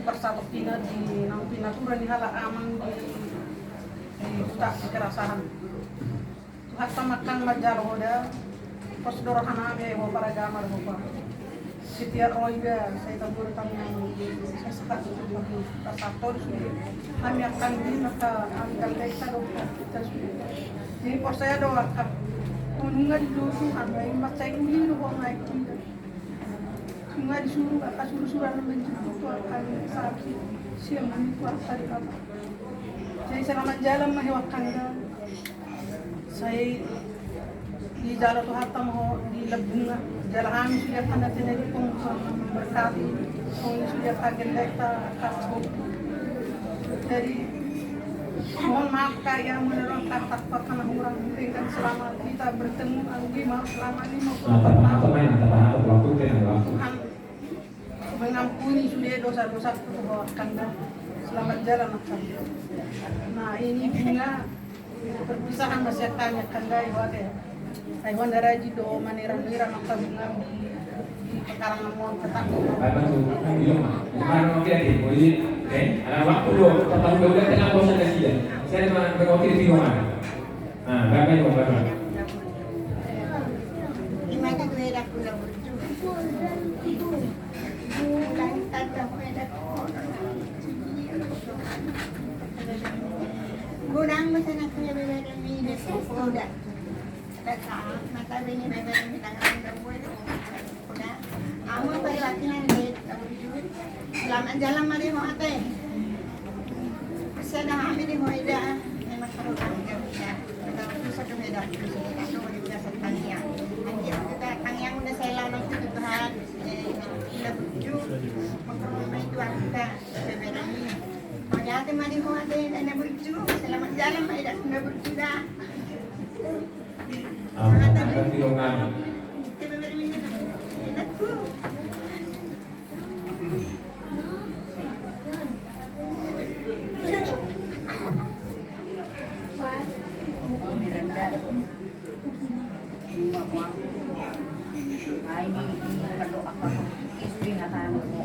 persatu tina di nang tina tu berani hala aman di tak kekerasan. Hatta makan majal hoda pos dorahana me ho para gamar ho pa. Setiap roiga saya tabur tamu saya sekat itu pastor sudah kami akan di mata anggal kita doa kita sudah. Jadi pos saya doa kap unga di dosu anda yang baca ini doa naik kita. Unga disuruh kakak suruh-suruh menjemput akan saksi siang nanti puasa di apa. Saya selama jalan mah saya di jalan tu hatta mau di lebunga jalan kami sudah tanda tanda di pun berkati kami sudah kaget kita kasih dari mohon maaf kaya menerang kata karena orang dengan selama kita bertemu lagi selama 50 tahun Tuhan mengampuni sudah dosa-dosa kanda selamat jalan akan. Nah ini bunga perpisahan masih tanya kanda iwate Taiwan daraji do manira-nira maka bunga di pekarangan mohon ketangguh. Mana mungkin di boleh ada waktu lo tatang udah tengah bosan kasih dia. Saya berwakil di rumah. Berapa itu berapa? Lima kan beda pula Gudang masa nak kena beda ni sudah. Mata bini beda ni tangan berbuat. Sudah. Amu perilakunya ni selamat jalan mari mau ate. Saya dah ambil di hoida. Memang kalau tangga bisa. Kalau bisa tu beda. Kalau kita setangnya. Anjir kita tangga udah saya lalu itu Tuhan. Kita berju. Mengkorban itu kita berbeda ni. Ternyata mari mau ate dan berju. Selamat jalan mari dah sudah berju dah. Ada tilongan. Kita berbeda ni. Enak. Ay, kalau ako istri na tayo mo.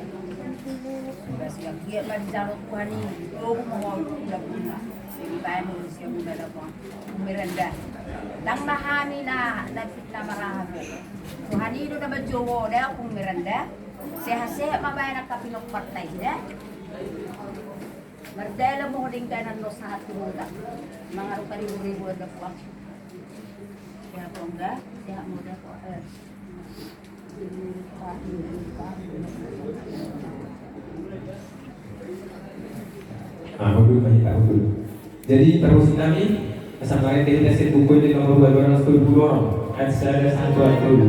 Kasi ang giat man jarot ko ani, o mo na. Sige tayo mo siya muna na po. Miranda. Lang nahani na nagpit na marahabo. So hanino na ba jowo na kung Miranda? Seha-seha mabaya na kapinok partay na. Mardela mo huling ka ng los na haturuda. Mga rupari-ribu na po. Kaya po nga, seha mo na po. Dulu banyak tahu dulu. Jadi terus kami sampai kita buku di nomor 220 ayat 1 dulu.